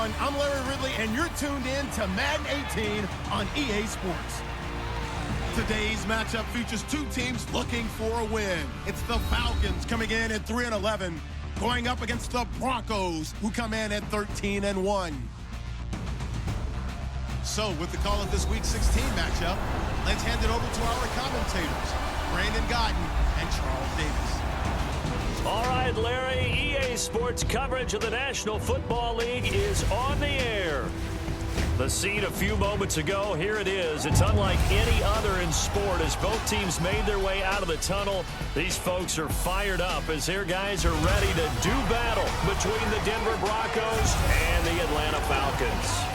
everyone. I'm Larry Ridley, and you're tuned in to Madden 18 on EA Sports. Today's matchup features two teams looking for a win. It's the Falcons coming in at 3-11, going up against the Broncos, who come in at 13-1. So, with the call of this Week 16 matchup, let's hand it over to our commentators, Brandon Godden and Charles Davis. All right, Larry, EA Sports coverage of the National Football League is on the air. The scene a few moments ago, here it is. It's unlike any other in sport as both teams made their way out of the tunnel. These folks are fired up as their guys are ready to do battle between the Denver Broncos and the Atlanta Falcons.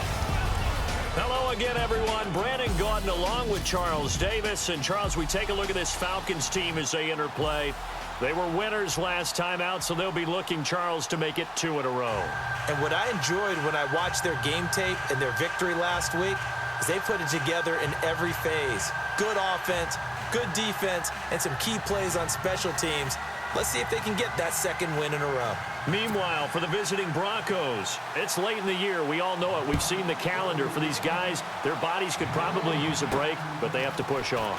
Hello again, everyone. Brandon Gaudin along with Charles Davis. And, Charles, we take a look at this Falcons team as they enter play. They were winners last time out, so they'll be looking, Charles, to make it 2 in a row. And what I enjoyed when I watched their game tape and their victory last week is they put it together in every phase. Good offense, good defense, and some key plays on special teams. Let's see if they can get that second win in a row. Meanwhile, for the visiting Broncos, it's late in the year. We all know it. We've seen the calendar for these guys. Their bodies could probably use a break, but they have to push on.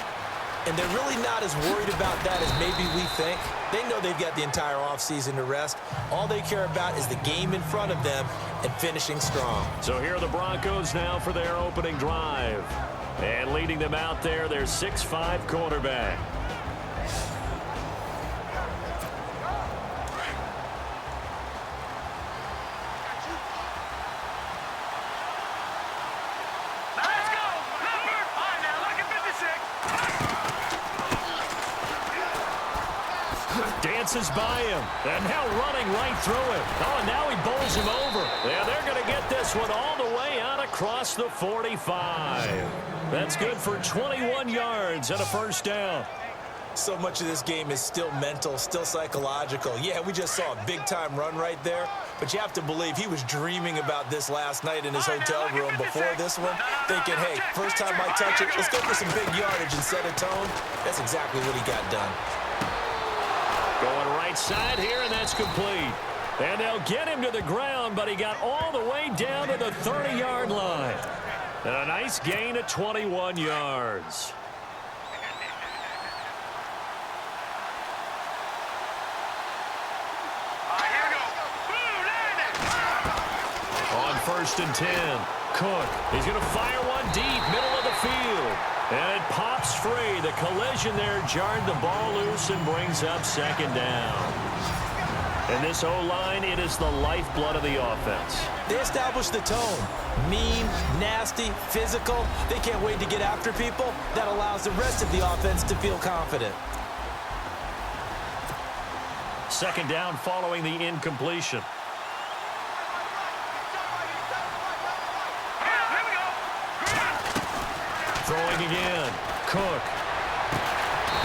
And they're really not as worried about that as maybe we think. They know they've got the entire offseason to rest. All they care about is the game in front of them and finishing strong. So here are the Broncos now for their opening drive. And leading them out there, their 6'5" quarterback. Dances by him, and now running right through him. Oh, and now he bowls him over. Yeah, they're going to get this one all the way out across the 45. That's good for 21 yards and a first down. So much of this game is still mental, still psychological. Yeah, we just saw a big-time run right there, but you have to believe he was dreaming about this last night in his hotel room before this one, thinking, hey, first time I touch it, let's go for some big yardage and set a tone. That's exactly what he got done. Going right side here, and that's complete. And they'll get him to the ground, but he got all the way down to the 30-yard line. And a nice gain of 21 yards. On 1st and 10, Cook. He's going to fire one deep, middle of the field. And it pops free. The collision there jarred the ball loose and brings up 2nd down. And this O-line, it is the lifeblood of the offense. They establish the tone. Mean, nasty, physical. They can't wait to get after people. That allows the rest of the offense to feel confident. 2nd down following the incompletion. Throwing again, Cook.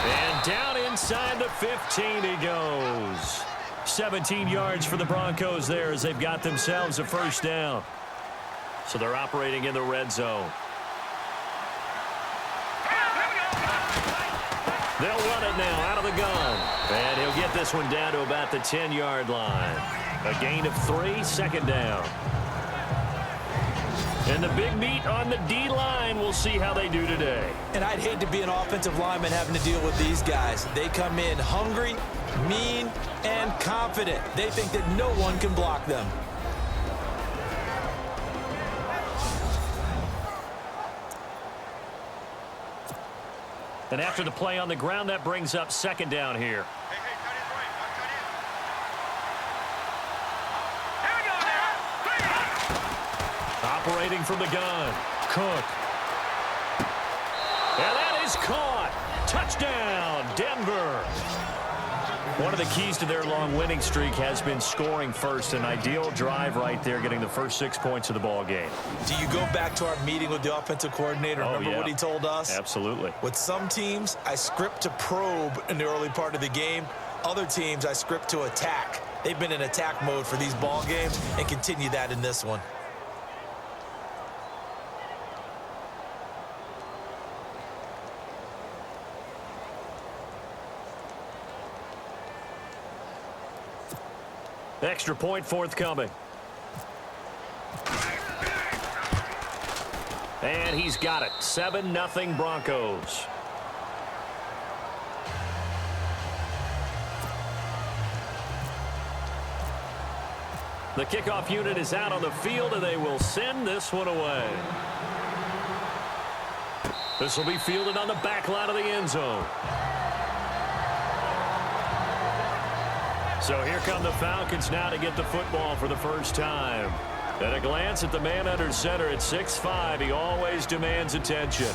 And down inside the 15 he goes. 17 yards for the Broncos there as they've got themselves a first down. So they're operating in the red zone. They'll run it now out of the gun. And he'll get this one down to about the 10-yard line. A gain of 3, 2nd down. And the big meat on the D-line, we'll see how they do today. And I'd hate to be an offensive lineman having to deal with these guys. They come in hungry, mean, and confident. They think that no one can block them. And after the play on the ground, that brings up 2nd down here. Operating from the gun, Cook. And that is caught. Touchdown, Denver. One of the keys to their long winning streak has been scoring first. An ideal drive right there, getting the first 6 points of the ball game. Do you go back to our meeting with the offensive coordinator? Remember what he told us? Absolutely. With some teams, I script to probe in the early part of the game. Other teams, I script to attack. They've been in attack mode for these ball games and continue that in this one. Extra point forthcoming. And he's got it. 7-0 Broncos. The kickoff unit is out on the field, and they will send this one away. This will be fielded on the back line of the end zone. So here come the Falcons now to get the football for the first time. At a glance at the man under center at 6'5", he always demands attention.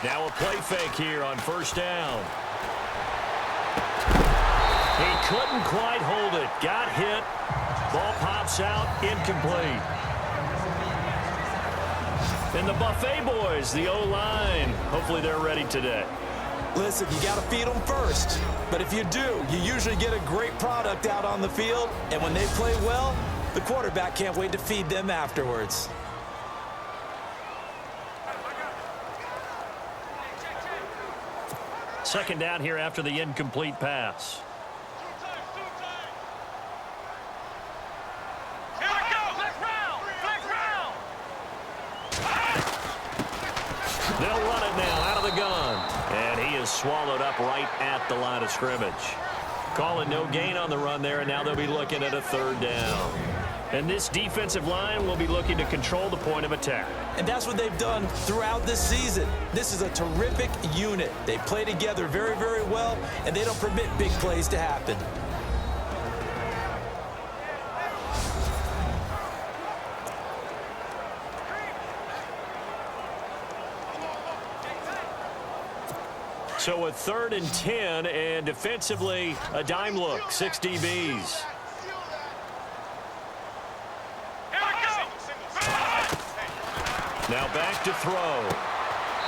Now a play fake here on first down. He couldn't quite hold it. Got hit. Ball pops out. Incomplete. And the Buffet boys, the O-line, hopefully they're ready today. Listen, you got to feed them first. But if you do, you usually get a great product out on the field. And when they play well, the quarterback can't wait to feed them afterwards. Second down here after the incomplete pass. Here we go. Flex round. Flex round. They'll run it now out of the gun. And he is swallowed up right at the line of scrimmage. Calling no gain on the run there, and now they'll be looking at a third down. And this defensive line will be looking to control the point of attack. And that's what they've done throughout this season. This is a terrific unit. They play together very, very well, and they don't permit big plays to happen. So a 3rd and 10, and defensively a dime look, 6 DBs. Now back to throw.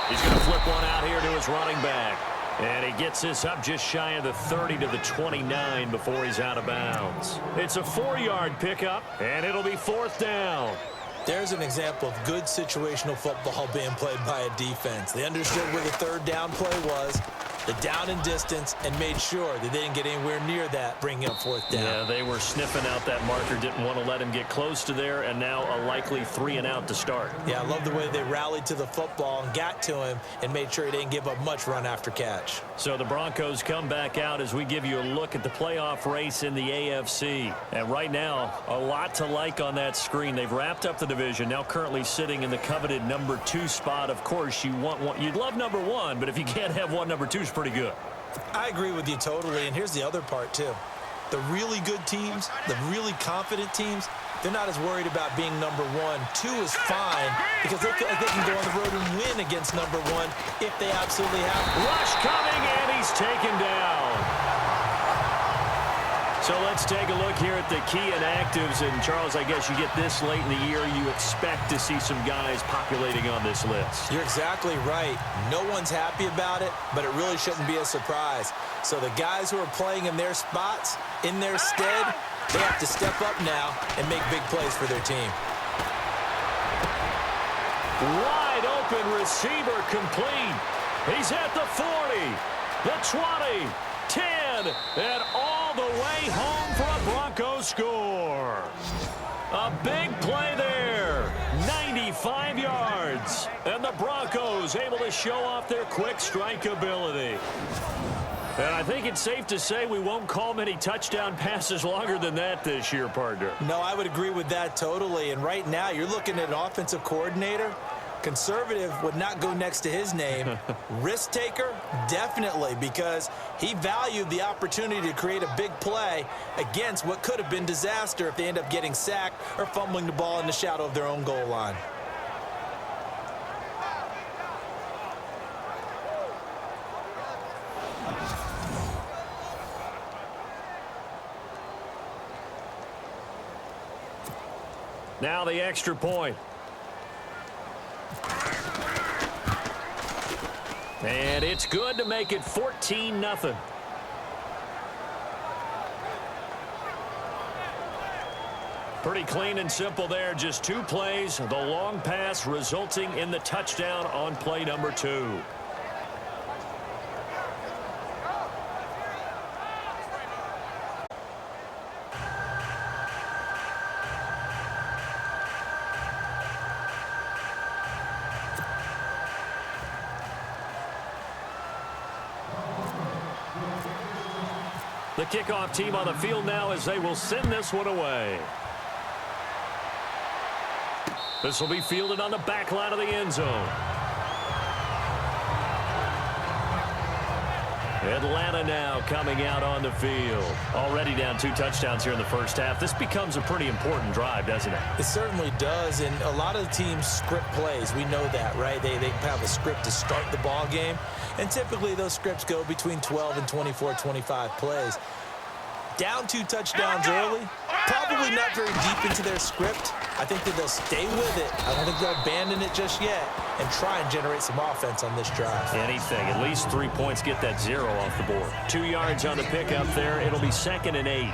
He's going to flip one out here to his running back. And he gets this up just shy of the 30 to the 29 before he's out of bounds. It's a 4-yard pickup, and it'll be 4th down. There's an example of good situational football being played by a defense. They understood where the 3rd down play was, the down and distance, and made sure that they didn't get anywhere near that, bringing up 4th down. Yeah, they were sniffing out that marker, didn't want to let him get close to there, and now a likely 3 and out to start. Yeah, I love the way they rallied to the football and got to him and made sure he didn't give up much run after catch. So the Broncos come back out as we give you a look at the playoff race in the AFC. And right now, a lot to like on that screen. They've wrapped up the division, now currently sitting in the coveted number 2 spot. Of course, you want one. You'd love number 1, but if you can't have one, number 2 is pretty good. I agree with you totally, and here's the other part, too. The really good teams, the really confident teams, they're not as worried about being number 1. 2 is fine because they feel like they can go on the road and win against number 1 if they absolutely have to. Rush coming, and he's taken down. So let's take a look here at the key inactives. And, Charles, I guess you get this late in the year, you expect to see some guys populating on this list. You're exactly right. No one's happy about it, but it really shouldn't be a surprise. So the guys who are playing in their spots, in their stead, they have to step up now and make big plays for their team. Wide open receiver complete. He's at the 40, the 20, 10, and all the way home for a Broncos score. A big play there, 95 yards, and the Broncos able to show off their quick strike ability. And I think it's safe to say we won't call many touchdown passes longer than that this year, partner. No, I would agree with that totally. And right now, you're looking at an offensive coordinator. Conservative would not go next to his name. Risk taker, definitely, because he valued the opportunity to create a big play against what could have been disaster if they end up getting sacked or fumbling the ball in the shadow of their own goal line. Now the extra point. And it's good to make it 14-0. Pretty clean and simple there. Just 2 plays. The long pass resulting in the touchdown on play number 2. The kickoff team on the field now as they will send this one away. This will be fielded on the back line of the end zone. Atlanta now coming out on the field. Already down 2 touchdowns here in the first half. This becomes a pretty important drive, doesn't it? It certainly does, and a lot of the teams script plays. We know that, right? They have a script to start the ball game, and typically those scripts go between 12 and 24, 25 plays. Down 2 touchdowns early, probably not very deep into their script. I think that they'll stay with it. I don't think they'll abandon it just yet and try and generate some offense on this drive. Anything. At least 3 points, get that 0 off the board. 2 yards on the pickup there. It'll be 2nd and 8.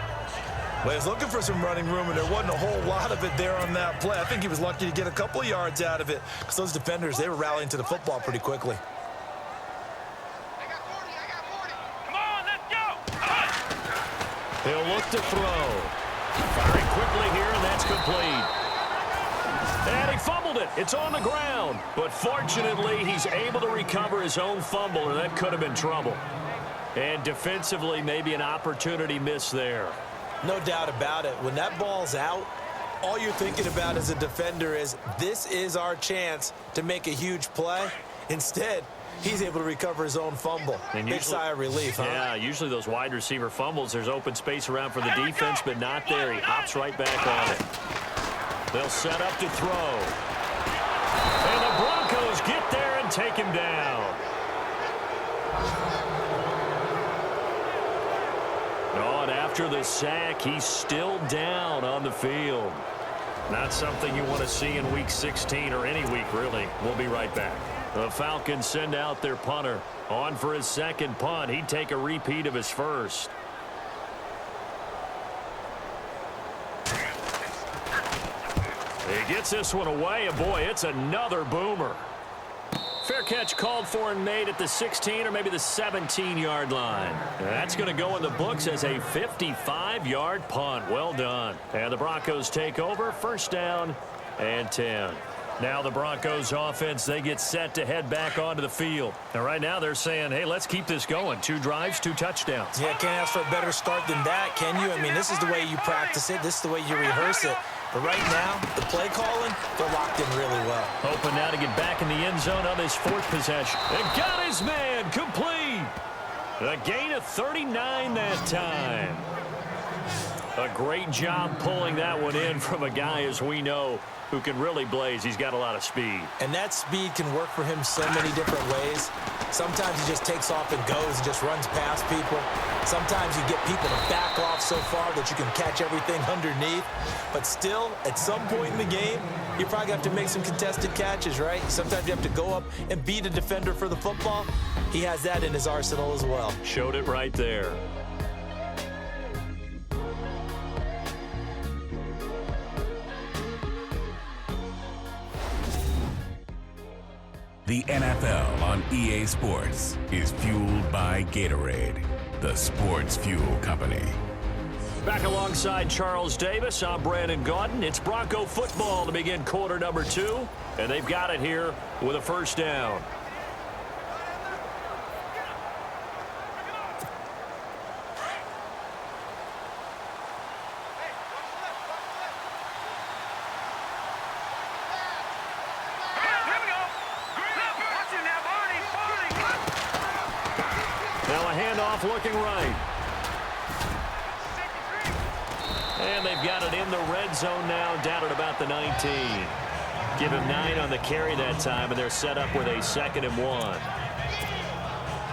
Well, he was looking for some running room, and there wasn't a whole lot of it there on that play. I think he was lucky to get a couple of yards out of it because those defenders, they were rallying to the football pretty quickly. He'll look to throw. Firing quickly here, and that's complete. And he fumbled it. It's on the ground. But fortunately, he's able to recover his own fumble, and that could have been trouble. And defensively, maybe an opportunity missed there. No doubt about it. When that ball's out, all you're thinking about as a defender is, this is our chance to make a huge play. Instead, he's able to recover his own fumble. And big sigh of relief, huh? Yeah, usually those wide receiver fumbles, there's open space around for the defense, but not there. He hops right back on it. They'll set up to throw. And the Broncos get there and take him down. Oh, and after the sack, he's still down on the field. Not something you want to see in Week 16 or any week, really. We'll be right back. The Falcons send out their punter. On for his 2nd punt. He'd take a repeat of his first. He gets this one away, and boy, it's another boomer. Fair catch called for and made at the 16 or maybe the 17-yard line. That's going to go in the books as a 55-yard punt. Well done. And the Broncos take over. 1st down and 10. Now the Broncos offense, they get set to head back onto the field. And right now they're saying, hey, let's keep this going. 2 drives, 2 touchdowns. Yeah, can't ask for a better start than that, can you? I mean, this is the way you practice it. This is the way you rehearse it. But right now, the play calling, they're locked in really well. Hoping now to get back in the end zone on his 4th possession. And got his man complete. A gain of 39 that time. A great job pulling that one in from a guy, as we know, who can really blaze. He's got a lot of speed. And that speed can work for him so many different ways. Sometimes he just takes off and goes and just runs past people. Sometimes you get people to back off so far that you can catch everything underneath. But still, at some point in the game, you probably have to make some contested catches, right? Sometimes you have to go up and beat a defender for the football. He has that in his arsenal as well. Showed it right there. The NFL on EA Sports is fueled by Gatorade, the sports fuel company. Back alongside Charles Davis, I'm Brandon Gaudin. It's Bronco football to begin quarter number 2, and they've got it here with a 1st down. Looking right. And they've got it in the red zone now, down at about the 19. Give him 9 on the carry that time, and they're set up with a 2nd and 1.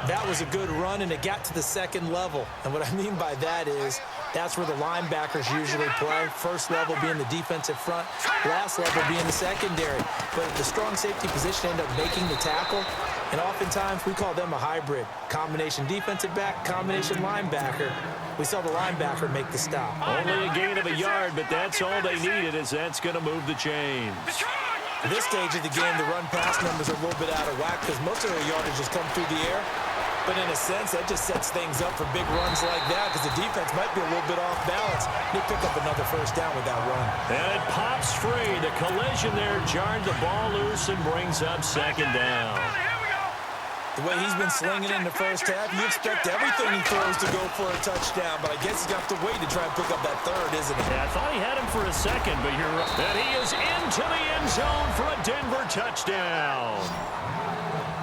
That was a good run, and it got to the 2nd level. And what I mean by that is that's where the linebackers usually play. 1st level being the defensive front, last level being the secondary. But the strong safety position ended up making the tackle. And oftentimes, we call them a hybrid. Combination defensive back, combination linebacker. We saw the linebacker make the stop. Only a gain of a yard, but that's all they needed, as that's going to move the chains. At this stage of the game, the run-pass numbers are a little bit out of whack because most of their yardage has come through the air. But in a sense, that just sets things up for big runs like that because the defense might be a little bit off balance. They pick up another first down with that run. And it pops free. The collision there jarred the ball loose and brings up second down. The way he's been slinging in the first half, you expect everything he throws to go for a touchdown, but I guess he's got to wait to try and pick up that third, isn't he? Yeah, I thought he had him for a second, but you're right. And he is into the end zone for a Denver touchdown.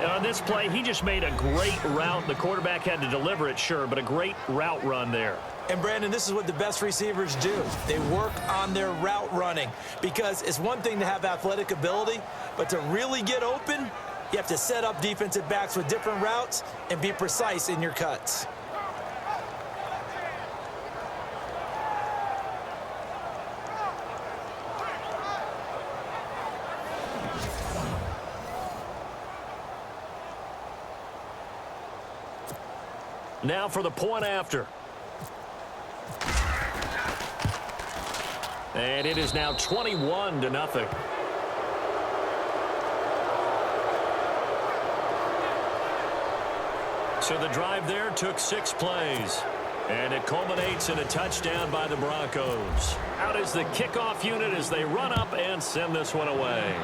And on this play, he just made a great route. The quarterback had to deliver it, sure, but a great route run there. And, Brandon, this is what the best receivers do. They work on their route running because it's one thing to have athletic ability, but to really get open, you have to set up defensive backs with different routes and be precise in your cuts. Now for the point after. And it is now 21-0. So the drive there took 6 plays. And it culminates in a touchdown by the Broncos. Out is the kickoff unit as they run up and send this one away.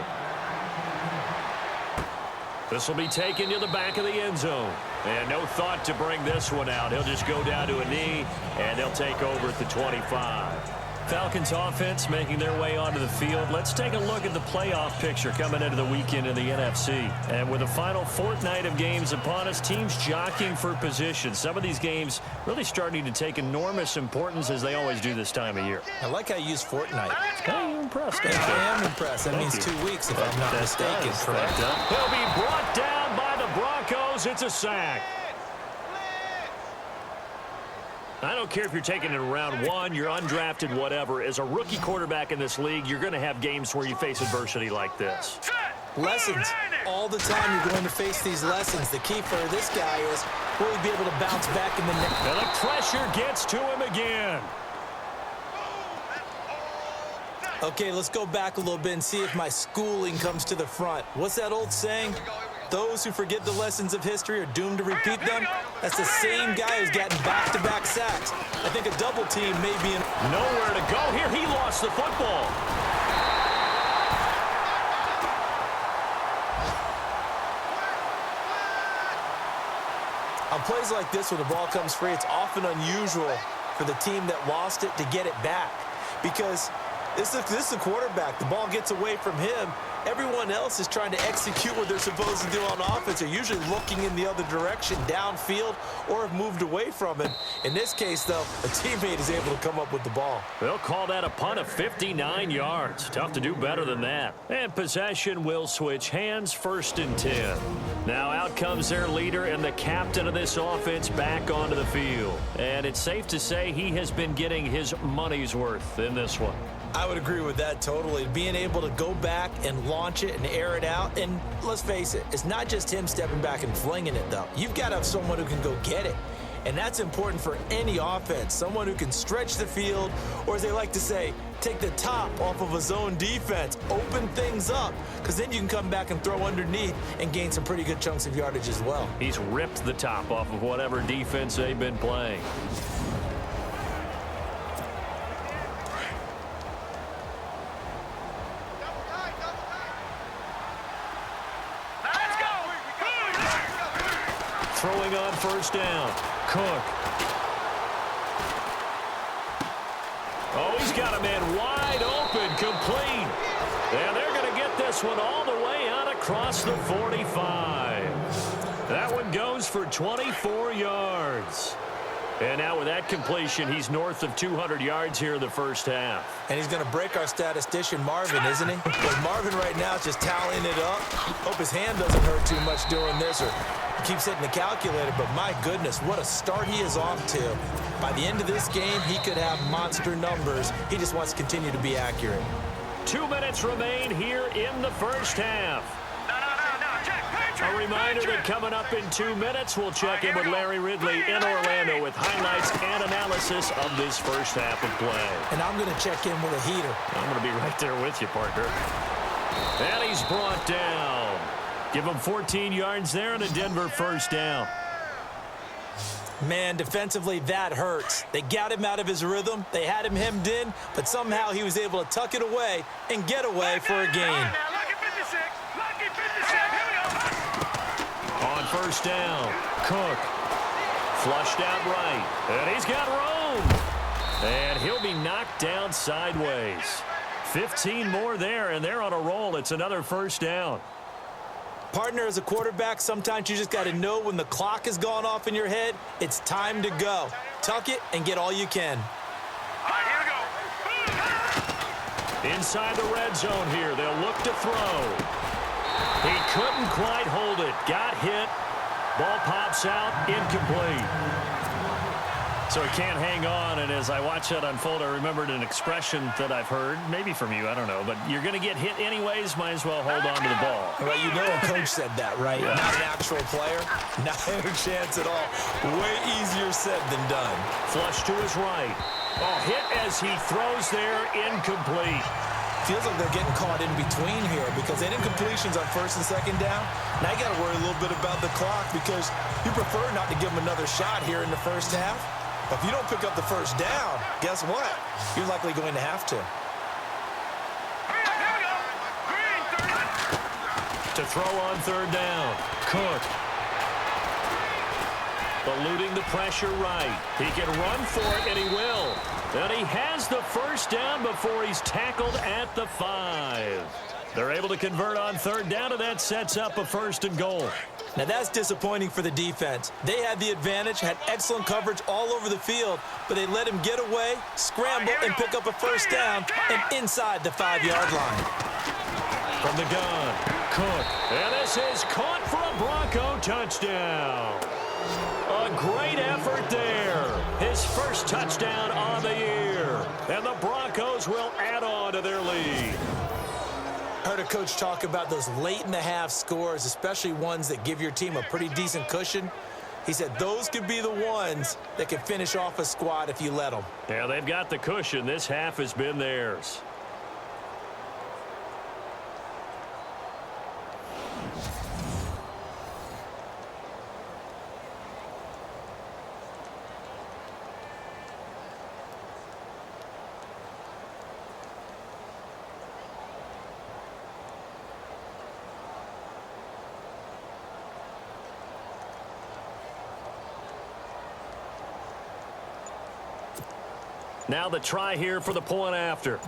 This will be taken to the back of the end zone. And no thought to bring this one out. He'll just go down to a knee, and they'll take over at the 25. Falcons offense making their way onto the field. Let's take a look at the playoff picture coming into the weekend in the NFC. And with the final fortnight of games upon us, teams jockeying for position. Some of these games really starting to take enormous importance as they always do this time of year. I like how you use fortnight. You're impressed. Yeah, I am impressed. That means 2 weeks if I'm not mistaken. Correct. He'll be brought down by the Broncos. It's a sack. I don't care if you're taking it in round 1, you're undrafted, whatever. As a rookie quarterback in this league, you're going to have games where you face adversity like this. Lessons. All the time you're going to face these lessons. The key for this guy is, will he be able to bounce back in the next? And the pressure gets to him again. Okay, let's go back a little bit and see if my schooling comes to the front. What's that old saying? Those who forget the lessons of history are doomed to repeat them. That's the same guy who's gotten back-to-back sacks. I think a double team may be in. Nowhere to go here. He lost the football. On plays like this, when the ball comes free, it's often unusual for the team that lost it to get it back. Because this is the quarterback. The ball gets away from him. Everyone else is trying to execute what they're supposed to do on offense. They're usually looking in the other direction, downfield, or have moved away from it. In this case, though, a teammate is able to come up with the ball. They'll call that a punt of 59 yards. Tough to do better than that. And possession will switch hands, 1st and 10. Now out comes their leader and the captain of this offense back onto the field. And it's safe to say he has been getting his money's worth in this one. I would agree with that totally. Being able to go back and launch it and air it out. And let's face it, it's not just him stepping back and flinging it, though. You've got to have someone who can go get it. And that's important for any offense. Someone who can stretch the field, or as they like to say, take the top off of a zone defense, open things up, because then you can come back and throw underneath and gain some pretty good chunks of yardage as well. He's ripped the top off of whatever defense they've been playing. Throwing on 1st down. Cook. Oh, he's got a man wide open, complete. And they're going to get this one all the way out across the 45. That one goes for 24 yards. And now with that completion, he's north of 200 yards here in the first half. And he's going to break our statistician, Marvin, isn't he? But Marvin right now is just tallying it up. Hope his hand doesn't hurt too much doing this, or keeps hitting the calculator. But my goodness, what a start he is off to. By the end of this game, he could have monster numbers. He just wants to continue to be accurate. 2 minutes remain here in the first half. No, Jack, A reminder that coming up in 2 minutes, we'll check in with Larry Ridley in Orlando with highlights and analysis of this first half of play. And I'm going to check in with a heater. I'm going to be right there with you, partner. And he's brought down. Give him 14 yards there and a Denver first down. Man, defensively, that hurts. They got him out of his rhythm. They had him hemmed in, but somehow he was able to tuck it away and get away for a gain. On first down, Cook. Flushed out right. And he's got room. And he'll be knocked down sideways. 15 more there, and they're on a roll. It's another first down. Partner, as a quarterback, sometimes you just got to know when the clock has gone off in your head, it's time to go. Tuck it and get all you can. Inside the red zone here, they'll look to throw. He couldn't quite hold it. Got hit. Ball pops out, incomplete. So he can't hang on, and as I watch that unfold, I remembered an expression that I've heard, maybe from you, I don't know, but you're going to get hit anyways, might as well hold on to the ball. Well, you know a coach said that, right? Yeah. Not an actual player. Not a chance at all. Way easier said than done. Flush to his right. Oh, hit as he throws there, incomplete. Feels like they're getting caught in between here because they did incompletions on first and second down. Now you got to worry a little bit about the clock because you prefer not to give them another shot here in the first half. But if you don't pick up the first down, guess what? You're likely going to have to. To throw on third down, Cook. Eluding the pressure right. He can run for it, and he will. And he has the first down before he's tackled at the 5. They're able to convert on third down, and that sets up a first and goal. Now that's disappointing for the defense. They had the advantage, had excellent coverage all over the field, but they let him get away, scramble, and pick up a first down and inside the 5-yard line. From the gun, Cook. And this is caught for a Bronco touchdown. A great effort there. His first touchdown on the year. And the Broncos will add on to their lead. Heard a coach talk about those late-in-the-half scores, especially ones that give your team a pretty decent cushion. He said those could be the ones that can finish off a squad if you let them. Yeah, they've got the cushion. This half has been theirs. Now the try here for the point after.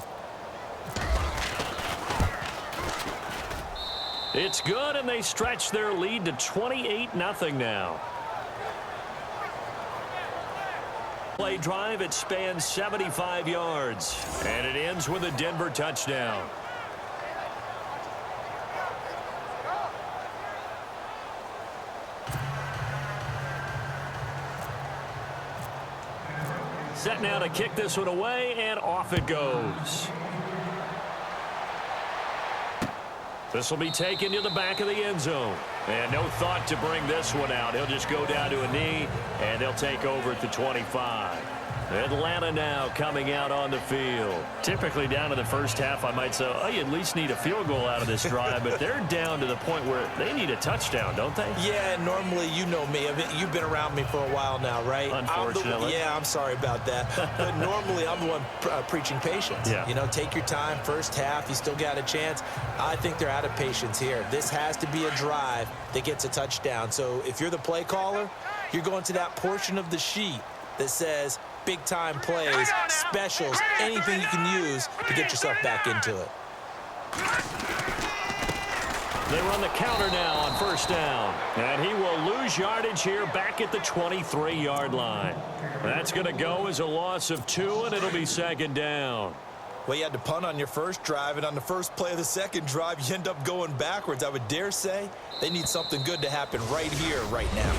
It's good, and they stretch their lead to 28-0 now. Play drive, it spans 75 yards, and it ends with a Denver touchdown. Set now to kick this one away, and off it goes. This will be taken to the back of the end zone. And no thought to bring this one out. He'll just go down to a knee, and they'll take over at the 25. Atlanta now coming out on the field. Typically down to the first half, I might say, oh, you at least need a field goal out of this drive, but they're down to the point where they need a touchdown, don't they? Yeah, normally, you know me. You've been around me for a while now, right? Unfortunately. I'm sorry about that. But normally, I'm the one preaching patience. Yeah. You know, take your time, first half, you still got a chance. I think they're out of patience here. This has to be a drive that gets a touchdown. So if you're the play caller, you're going to that portion of the sheet that says big-time plays, specials, anything you can use to get yourself back into it. They run the counter now on first down. And he will lose yardage here back at the 23-yard line. That's going to go as a loss of 2, and it'll be second down. Well, you had to punt on your first drive, and on the first play of the second drive, you end up going backwards. I would dare say they need something good to happen right here, right now.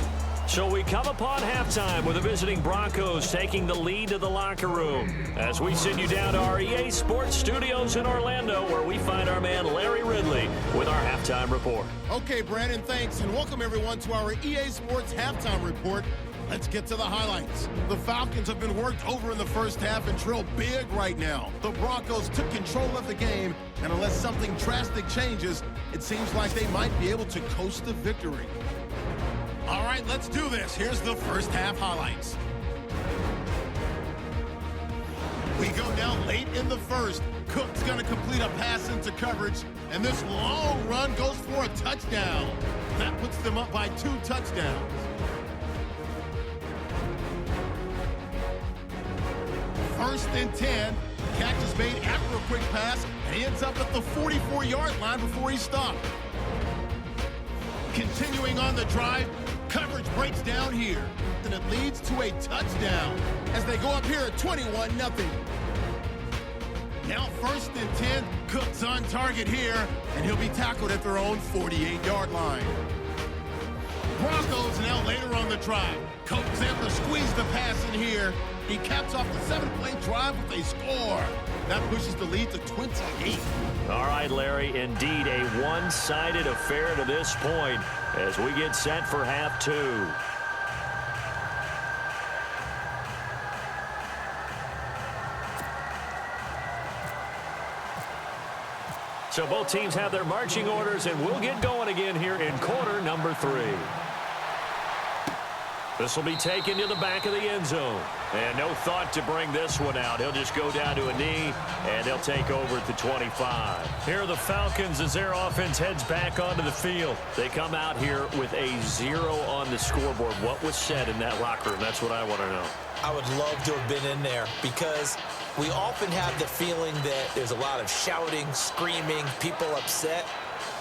So we come upon halftime with the visiting Broncos taking the lead to the locker room as we send you down to our EA Sports Studios in Orlando, where we find our man Larry Ridley with our halftime report. Okay, Brandon, thanks, and welcome everyone to our EA Sports Halftime Report. Let's get to the highlights. The Falcons have been worked over in the first half and trail big right now. The Broncos took control of the game, and unless something drastic changes, it seems like they might be able to coast to victory. All right, let's do this. Here's the first half highlights. We go now late in the first. Cook's going to complete a pass into coverage, and this long run goes for a touchdown. That puts them up by 2 touchdowns. First and 10. Catch is made after a quick pass, and he ends up at the 44-yard line before he stopped. Continuing on the drive, coverage breaks down here, and it leads to a touchdown as they go up here at 21-0. Now first and 10, Cook's on target here, and he'll be tackled at their own 48-yard line. Broncos now later on the drive. Cook's able to squeeze the pass in here. He caps off the 7-play drive with a score. That pushes the lead to 28. All right, Larry, indeed a one-sided affair to this point as we get set for half 2. So both teams have their marching orders, and we'll get going again here in quarter number 3. This will be taken to the back of the end zone. And no thought to bring this one out. He'll just go down to a knee, and they'll take over at the 25. Here are the Falcons as their offense heads back onto the field. They come out here with a 0 on the scoreboard. What was said in that locker room? That's what I want to know. I would love to have been in there because we often have the feeling that there's a lot of shouting, screaming, people upset.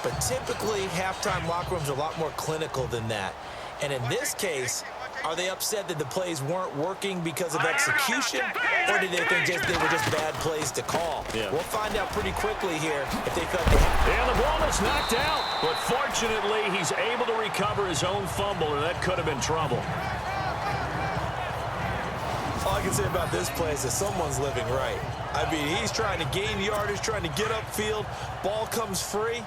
But typically, halftime locker rooms are a lot more clinical than that. And in this case, are they upset that the plays weren't working because of execution, or did they think they were just bad plays to call? Yeah. We'll find out pretty quickly here if they felt they had. And the ball is knocked out, but fortunately, he's able to recover his own fumble, or that could have been trouble. All I can say about this play is that someone's living right. I mean, he's trying to gain yardage, trying to get upfield. Ball comes free.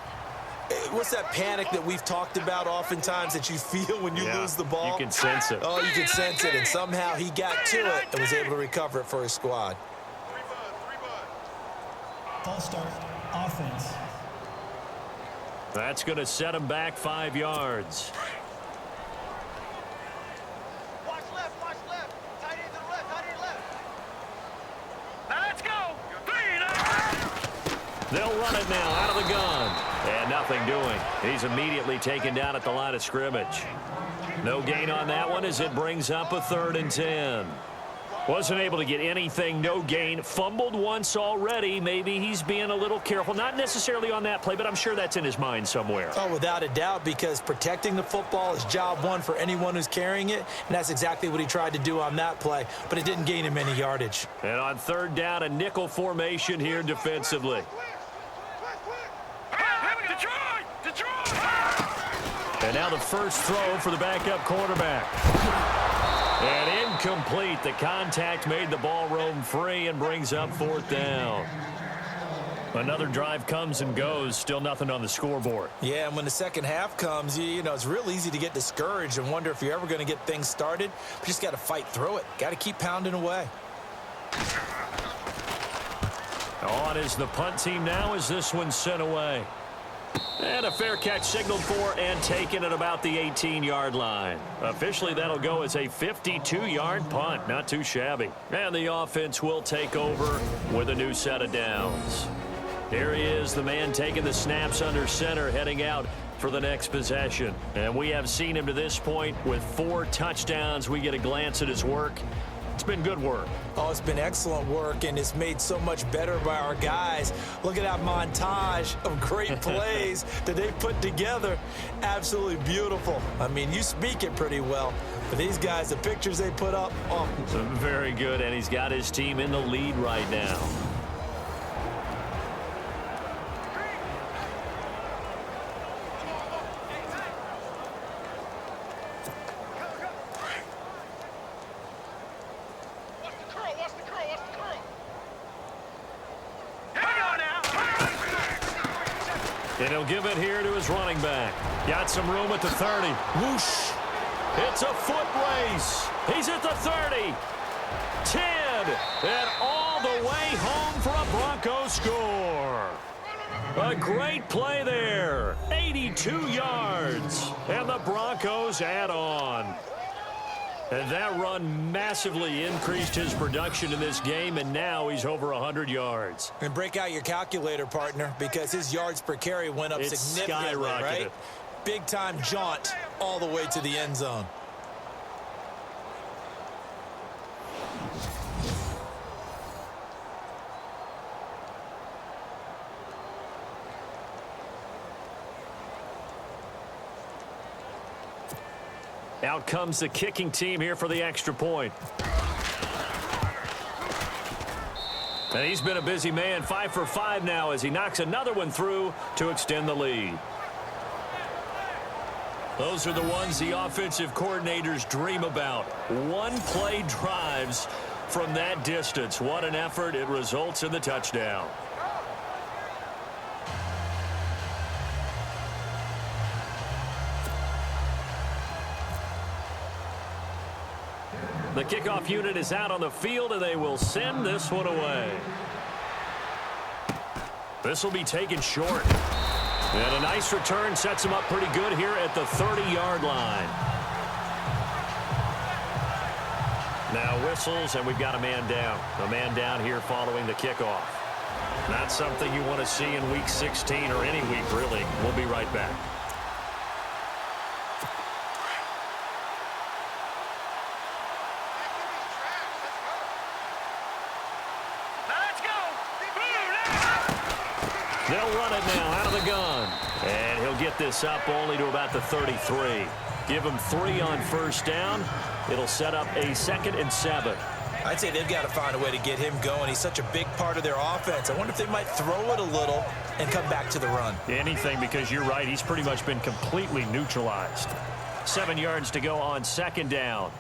What's that panic that we've talked about oftentimes that you feel when you lose the ball? You can sense it. Oh, you can sense it, and somehow he got to it and was able to recover it for his squad. False start, offense. That's going to set him back 5 yards. Watch left, watch left. Tight end to the left, tight end left. Now let's go. 3 They'll run it now out of the gun. And nothing doing. He's immediately taken down at the line of scrimmage. No gain on that one as it brings up a 3rd and 10. Wasn't able to get anything, no gain. Fumbled once already. Maybe he's being a little careful. Not necessarily on that play, but I'm sure that's in his mind somewhere. Oh, without a doubt, because protecting the football is job one for anyone who's carrying it, and that's exactly what he tried to do on that play, but it didn't gain him any yardage. And on 3rd down, a nickel formation here defensively. And now the first throw for the backup quarterback. And incomplete. The contact made the ball roam free and brings up 4th down. Another drive comes and goes. Still nothing on the scoreboard. Yeah, and when the second half comes, you know, it's real easy to get discouraged and wonder if you're ever going to get things started. But you just got to fight through it. Got to keep pounding away. On is the punt team now as this one's sent away. And a fair catch signaled for and taken at about the 18-yard line. Officially, that'll go as a 52-yard punt. Not too shabby. And the offense will take over with a new set of downs. Here he is, the man taking the snaps under center, heading out for the next possession. And we have seen him to this point with 4 touchdowns. We get a glance at his work. It's been good work. Oh, it's been excellent work, and it's made so much better by our guys. Look at that montage of great plays that they put together. Absolutely beautiful. I mean, you speak it pretty well, but these guys, the pictures they put up, oh. So very good, and he's got his team in the lead right now. And he'll give it here to his running back. Got some room at the 30. Whoosh. It's a foot race. He's at the 30. 10. And all the way home for a Broncos score. A great play there. 82 yards. And the Broncos add on. And that run massively increased his production in this game, and now he's over 100 yards. And break out your calculator, partner, because his yards per carry went up significantly, right? Big-time jaunt all the way to the end zone. Out comes the kicking team here for the extra point. And he's been a busy man, 5 for 5 now as he knocks another one through to extend the lead. Those are the ones the offensive coordinators dream about. One-play drives from that distance. What an effort. It results in the touchdown. The kickoff unit is out on the field, and they will send this one away. This will be taken short. And a nice return sets him up pretty good here at the 30-yard line. Now whistles, and we've got a man down. A man down here following the kickoff. Not something you want to see in Week 16 or any week, really. We'll be right back. They'll run it now out of the gun. And he'll get this up only to about the 33. Give him 3 on first down. It'll set up a 2nd and 7. I'd say they've got to find a way to get him going. He's such a big part of their offense. I wonder if they might throw it a little and come back to the run. Anything, because you're right. He's pretty much been completely neutralized. 7 yards to go on 2nd down.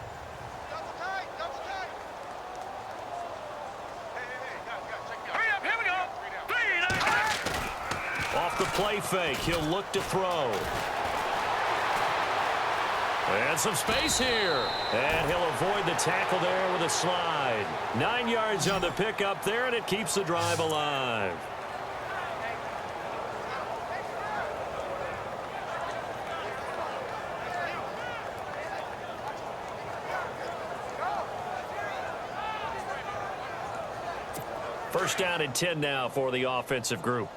Off the play fake, he'll look to throw. And some space here. And he'll avoid the tackle there with a slide. 9 yards on the pickup there, and it keeps the drive alive. First down and 10 now for the offensive group.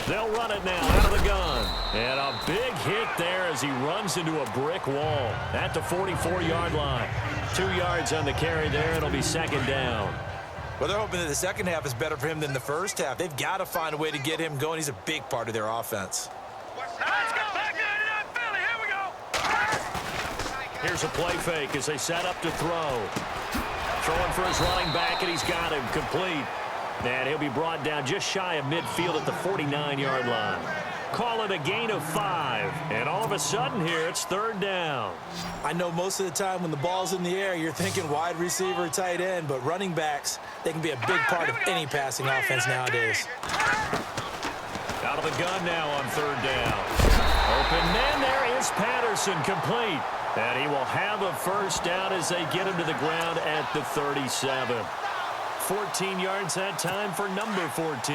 They'll run it now out of the gun. And a big hit there as he runs into a brick wall at the 44-yard line. 2 yards on the carry there. It'll be 2nd down. Well, they're hoping that the second half is better for him than the first half. They've got to find a way to get him going. He's a big part of their offense. Here's a play fake as they set up to throw. Throwing for his running back, and he's got him complete. And he'll be brought down just shy of midfield at the 49-yard line. Call it a gain of 5. And all of a sudden here, it's 3rd down. I know most of the time when the ball's in the air, you're thinking wide receiver, tight end, but running backs, they can be a big part of any passing offense nowadays. Out of the gun now on 3rd down. Open man, there is Patterson, complete. And he will have a first down as they get him to the ground at the 37. 14 yards that time for number 14.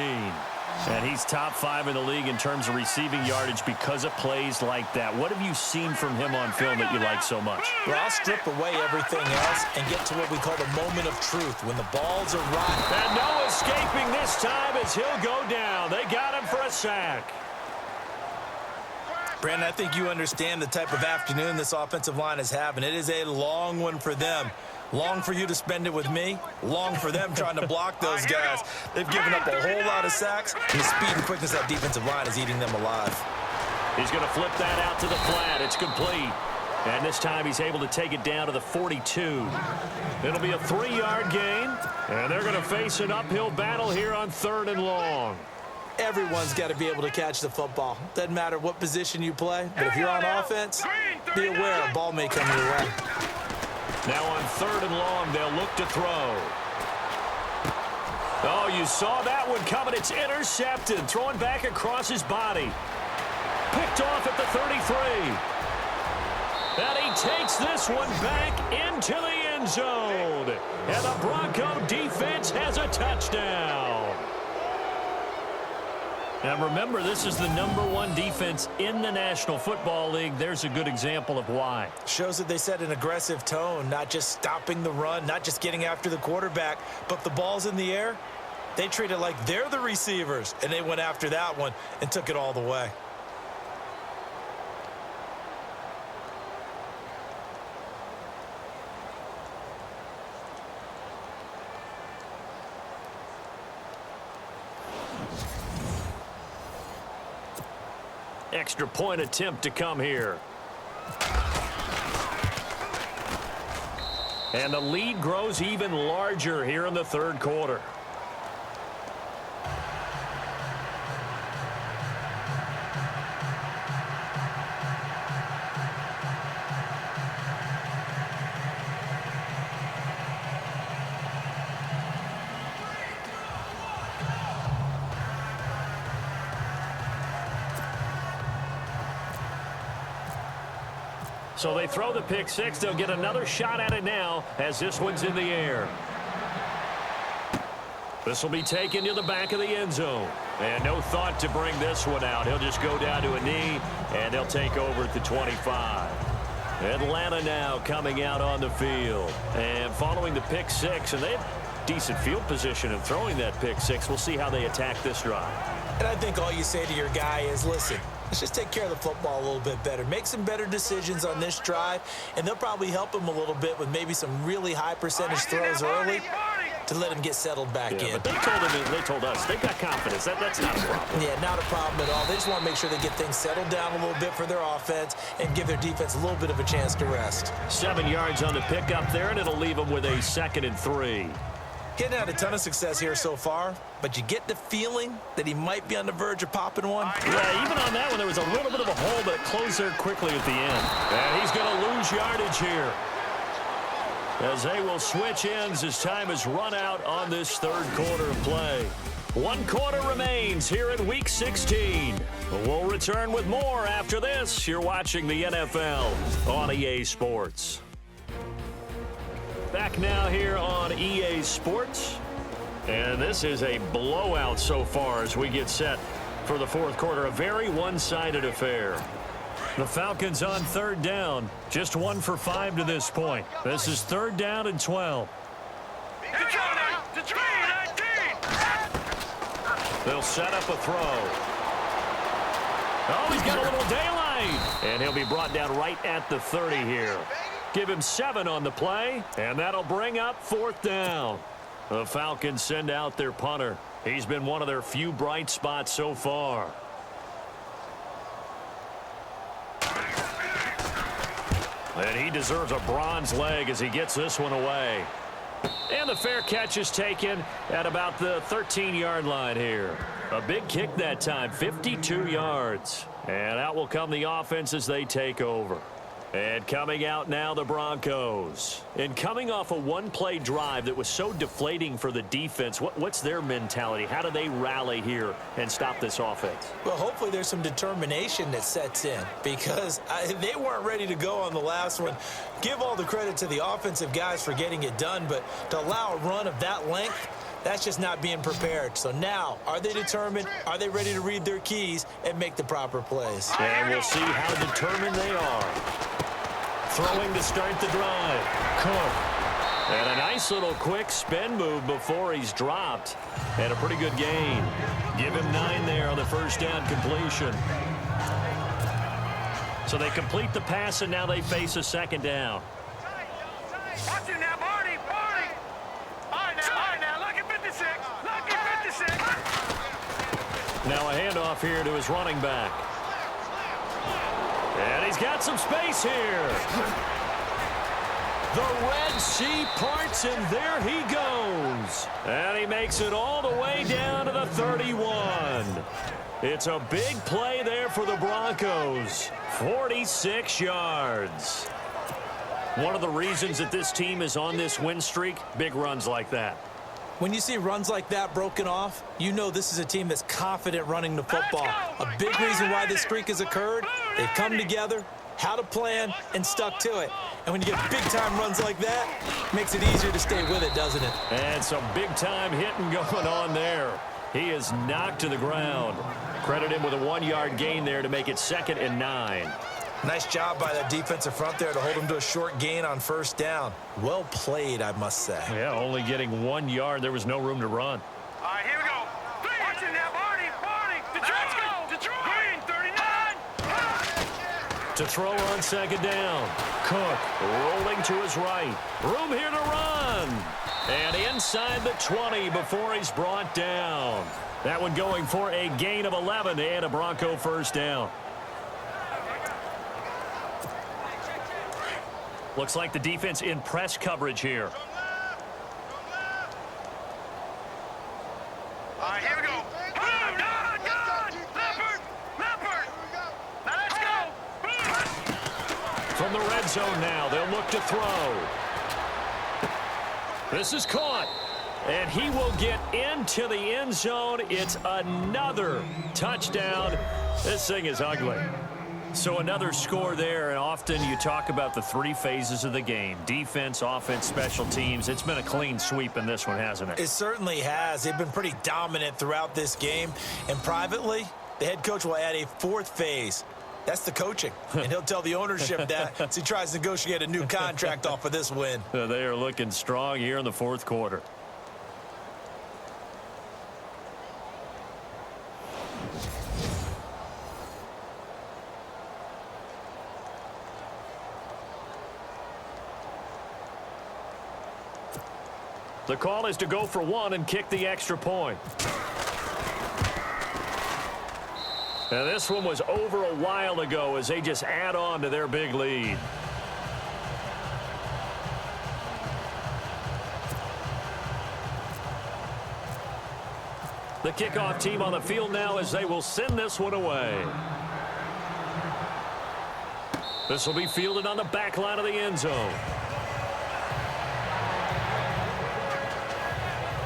And he's top 5 in the league in terms of receiving yardage because of plays like that. What have you seen from him on film that you like so much? Well, I'll strip away everything else and get to what we call the moment of truth, when the balls are right. And no escaping this time as he'll go down. They got him for a sack. Brandon, I think you understand the type of afternoon this offensive line is having. It is a long one for them. Long for you to spend it with me. Long for them trying to block those guys. They've given up a whole lot of sacks, and the speed and quickness of that defensive line is eating them alive. He's going to flip that out to the flat. It's complete. And this time he's able to take it down to the 42. It'll be a 3-yard gain, and they're going to face an uphill battle here on 3rd and long. Everyone's got to be able to catch the football. Doesn't matter what position you play, but if you're on offense, be aware a ball may come your way. Now on 3rd and long, they'll look to throw. Oh, you saw that one coming. It's intercepted. Throwing back across his body. Picked off at the 33. And he takes this one back into the end zone. And the Bronco defense has a touchdown. Now remember, this is the #1 defense in the National Football League. There's a good example of why. Shows that they set an aggressive tone, not just stopping the run, not just getting after the quarterback, but the ball's in the air. They treat it like they're the receivers, and they went after that one and took it all the way. Extra point attempt to come here. And the lead grows even larger here in the 3rd quarter. So they throw the pick 6. They'll get another shot at it now as this one's in the air. This will be taken to the back of the end zone. And no thought to bring this one out. He'll just go down to a knee, and they'll take over at the 25. Atlanta now coming out on the field. And following the pick 6, and they have decent field position in throwing that pick 6. We'll see how they attack this drive. And I think all you say to your guy is, listen, let's just take care of the football a little bit better. Make some better decisions on this drive, and they'll probably help him a little bit with maybe some really high percentage throws early to let him get settled back in. But they told us they've got confidence. That's not a problem. Yeah, not a problem at all. They just want to make sure they get things settled down a little bit for their offense and give their defense a little bit of a chance to rest. 7 yards on the pickup there, and it'll leave them with a 2nd and 3. Getting had a ton of success here so far, but you get the feeling that he might be on the verge of popping one. Yeah, even on that one, there was a little bit of a hole, but it closed there quickly at the end. And he's going to lose yardage here, as they will switch ends as time has run out on this 3rd quarter of play. 1 quarter remains here in Week 16. We'll return with more after this. You're watching the NFL on EA Sports. Back now here on EA Sports. And this is a blowout so far as we get set for the 4th quarter. A very one-sided affair. The Falcons on 3rd down. Just 1 for 5 to this point. This is 3rd down and 12. They'll set up a throw. Oh, he's got a little daylight. And he'll be brought down right at the 30 here. Give him 7 on the play, and that'll bring up 4th down. The Falcons send out their punter. He's been one of their few bright spots so far. And he deserves a bronze leg as he gets this one away. And the fair catch is taken at about the 13-yard line here. A big kick that time, 52 yards. And out will come the offense as they take over. And coming out now, the Broncos. And coming off a one-play drive that was so deflating for the defense, what's their mentality? How do they rally here and stop this offense? Well, hopefully there's some determination that sets in, because they weren't ready to go on the last one. Give all the credit to the offensive guys for getting it done, but to allow a run of that length, that's just not being prepared. So now, are they determined? Are they ready to read their keys and make the proper plays? And we'll see how determined they are. Throwing to start the drive. Cook. And a nice little quick spin move before he's dropped. And a pretty good gain. Give him 9 there on the first down completion. So they complete the pass, and now they face a 2nd down. Watch it now, Barney. All right now, look at 56. Look at 56. Now a handoff here to his running back. And he's got some space here. The Red Sea parts, and there he goes. And he makes it all the way down to the 31. It's a big play there for the Broncos. 46 yards. One of the reasons that this team is on this win streak, big runs like that. When you see runs like that broken off, you know this is a team that's confident running the football. A big reason why this streak has occurred, they've come together, had a plan, and stuck to it. And when you get big-time runs like that, it makes it easier to stay with it, doesn't it? And some big-time hitting going on there. He is knocked to the ground. Credit him with a 1-yard gain there to make it 2nd and 9. Nice job by that defensive front there to hold him to a short gain on 1st down. Well played, I must say. Yeah, only getting 1 yard. There was no room to run. All right, here we go. Watching now, Barney. Detroit. Green, 39. To throw on 2nd down. Cook rolling to his right. Room here to run. And inside the 20 before he's brought down. That one going for a gain of 11 and a Bronco 1st down. Looks like the defense in press coverage here. All right, here we go. Leopard. Now let's go. From the red zone now, they'll look to throw. This is caught. And he will get into the end zone. It's another touchdown. This thing is ugly. So another score there, and often you talk about the 3 phases of the game. Defense, offense, special teams. It's been a clean sweep in this one, hasn't it? It certainly has. They've been pretty dominant throughout this game. And privately, the head coach will add a 4th phase. That's the coaching. And he'll tell the ownership that as he tries to negotiate a new contract off of this win. They are looking strong here in the 4th quarter. The call is to go for 1 and kick the extra point. Now this one was over a while ago as they just add on to their big lead. The kickoff team on the field now as they will send this one away. This will be fielded on the back line of the end zone.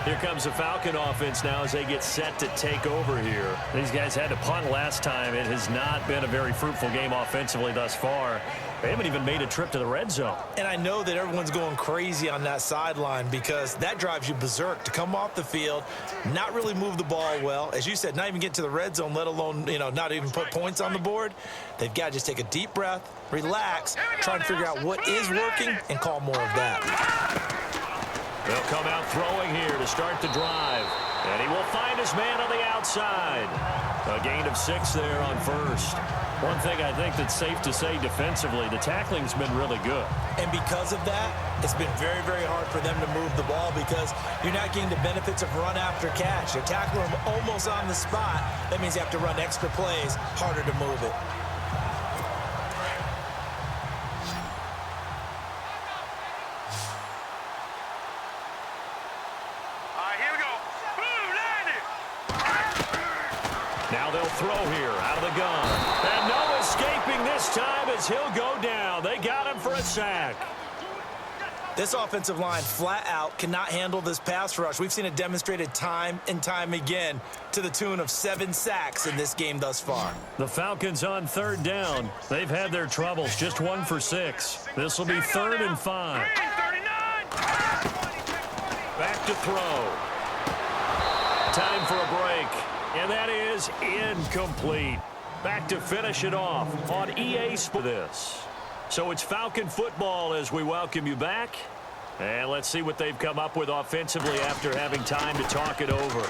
Here comes the Falcon offense now as they get set to take over here. These guys had to punt last time. It has not been a very fruitful game offensively thus far. They haven't even made a trip to the red zone. And I know that everyone's going crazy on that sideline because that drives you berserk to come off the field, not really move the ball well. As you said, not even get to the red zone, let alone, not even put points on the board. They've got to just take a deep breath, relax, try and figure out what is working and call more of that. They'll come out throwing here to start the drive. And he will find his man on the outside. A gain of 6 there on 1st. One thing I think that's safe to say defensively, the tackling's been really good. And because of that, it's been very, very hard for them to move the ball because you're not getting the benefits of run after catch. You're tackling them almost on the spot. That means you have to run extra plays, harder to move it. Now they'll throw here out of the gun. And no escaping this time as he'll go down. They got him for a sack. This offensive line flat out cannot handle this pass rush. We've seen it demonstrated time and time again to the tune of 7 sacks in this game thus far. The Falcons on 3rd down. They've had their troubles. Just 1 for 6. This will be 3rd and 5. Back to throw. Time for a break. And that is incomplete. Back to finish it off on EA Sports. This. So it's Falcon football as we welcome you back. And let's see what they've come up with offensively after having time to talk it over.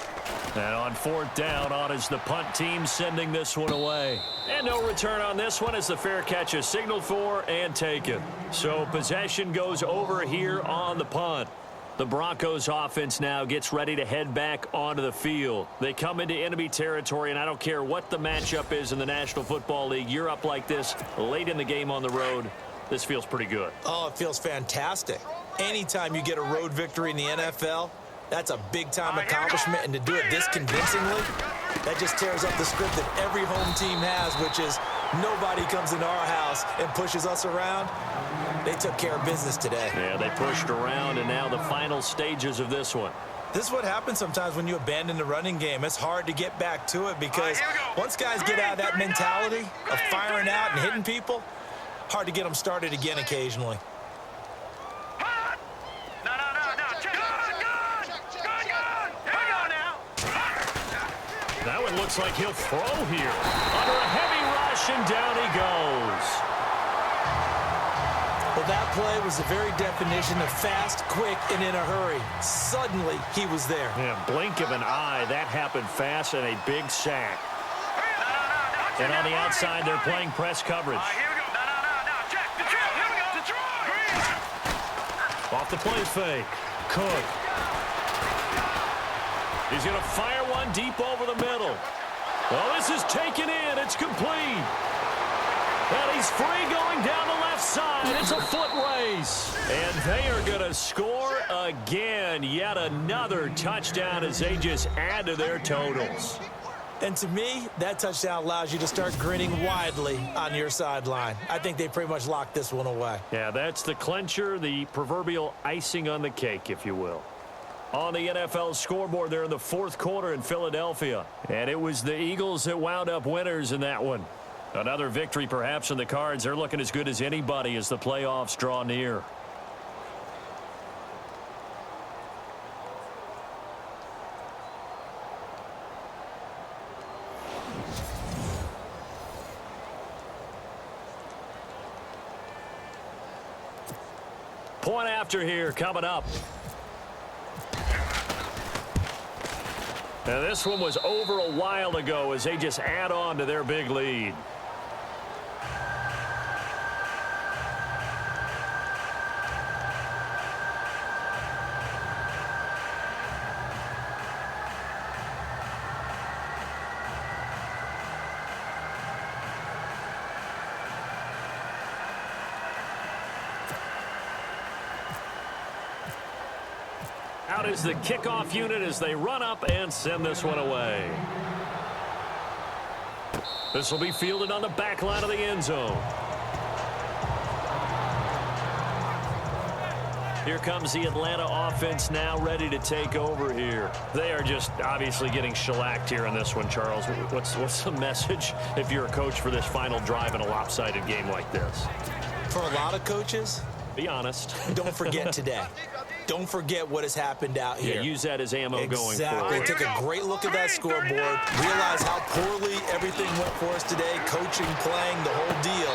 And on 4th down, on is the punt team sending this one away. And no return on this one as the fair catch is signaled for and taken. So possession goes over here on the punt. The Broncos offense now gets ready to head back onto the field. They come into enemy territory, and I don't care what the matchup is in the National Football League. You're up like this late in the game on the road. This feels pretty good. Oh, it feels fantastic. Anytime you get a road victory in the NFL, that's a big-time accomplishment, and to do it this convincingly, that just tears up the script that every home team has, which is nobody comes into our house and pushes us around. They took care of business today. Yeah, they pushed around, and now the final stages of this one. This is what happens sometimes when you abandon the running game. It's hard to get back to it because once guys get out of that mentality of firing out and hitting people, hard to get them started again occasionally. That one looks like he'll throw here. Under a heavy rush, and down he goes. Well, that play was the very definition of fast, quick, and in a hurry. Suddenly, he was there. Yeah, blink of an eye. That happened fast, and a big sack. And on the outside, they're playing press coverage. Off the play fake. Cook. He's going to fire one deep over the middle. Well, this is taken in. It's complete. And he's free going down the left side. It's a foot race. And they are going to score again. Yet another touchdown as they just add to their totals. And to me, that touchdown allows you to start grinning widely on your sideline. I think they pretty much locked this one away. Yeah, that's the clincher, the proverbial icing on the cake, if you will. On the NFL scoreboard there in the fourth quarter in Philadelphia. And it was the Eagles that wound up winners in that one. Another victory perhaps in the cards. They're looking as good as anybody as the playoffs draw near. Point after here coming up. Now this one was over a while ago as they just add on to their big lead. Out is the kickoff unit as they run up and send this one away. This will be fielded on the back line of the end zone. Here comes the Atlanta offense now ready to take over here. They are just obviously getting shellacked here in this one, Charles. What's the message if you're a coach for this final drive in a lopsided game like this? For a lot of coaches, be honest. Don't forget today. Don't forget what has happened out here. Yeah, use that as ammo going forward. Exactly. Take a great look at that scoreboard. Realize how poorly everything went for us today. Coaching, playing, the whole deal.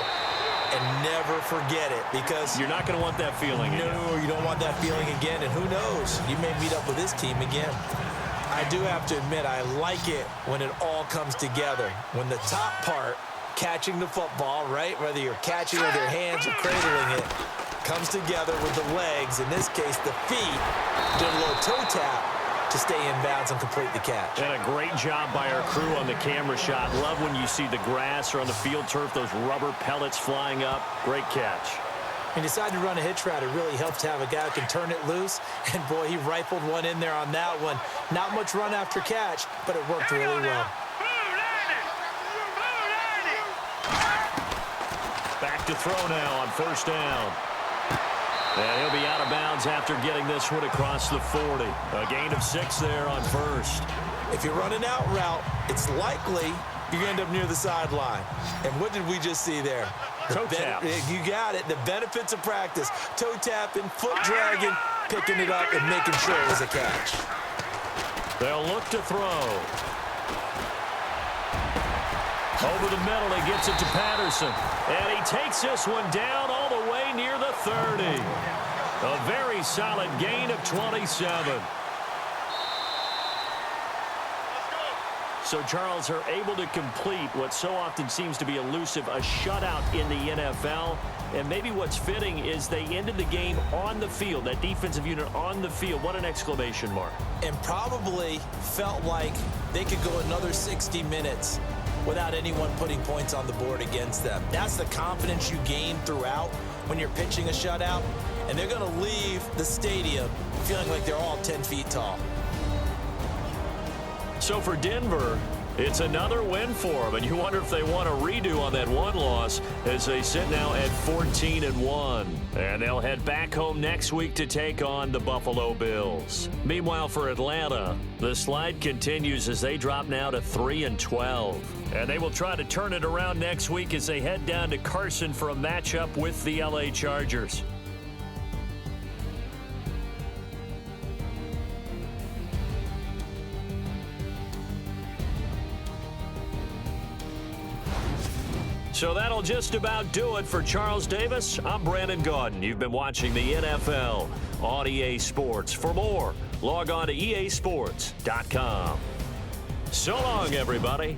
And never forget it because you're not going to want that feeling again. No, you don't want that feeling again. And who knows? You may meet up with this team again. I do have to admit, I like it when it all comes together. When the top part, catching the football, right? Whether you're catching with your hands or cradling it, comes together with the legs, in this case the feet, did a little toe tap to stay in bounds and complete the catch. And a great job by our crew on the camera shot. Love when you see the grass or on the field turf, those rubber pellets flying up. Great catch. He decided to run a hitch route. It really helped to have a guy who can turn it loose. And boy, he rifled one in there on that one. Not much run after catch, but it worked really well. Back to throw now on first down. And he'll be out of bounds after getting this one across the 40. A gain of 6 there on first. If you run an out route, it's likely you end up near the sideline. And what did we just see there? Toe tap. You got it. The benefits of practice. Toe tapping, foot dragging, picking it up, and making sure it was a catch. They'll look to throw. Over the middle, he gets it to Patterson. And he takes this one down all the way near the 30. A very solid gain of 27. So Charles are able to complete what so often seems to be elusive, a shutout in the NFL. And maybe what's fitting is they ended the game on the field, that defensive unit on the field. What an exclamation mark. And probably felt like they could go another 60 minutes without anyone putting points on the board against them. That's the confidence you gain throughout when you're pitching a shutout. And they're going to leave the stadium feeling like they're all 10 feet tall. So for Denver, It's another win for them, and you wonder if they want a redo on that one loss as they sit now at 14-1. And they'll head back home next week to take on the Buffalo Bills. Meanwhile, for Atlanta, the slide continues as they drop now to 3-12. And they will try to turn it around next week as they head down to Carson for a matchup with the LA Chargers. So that'll just about do it for Charles Davis. I'm Brandon Gaudin. You've been watching the NFL on EA Sports. For more, log on to easports.com. So long, everybody.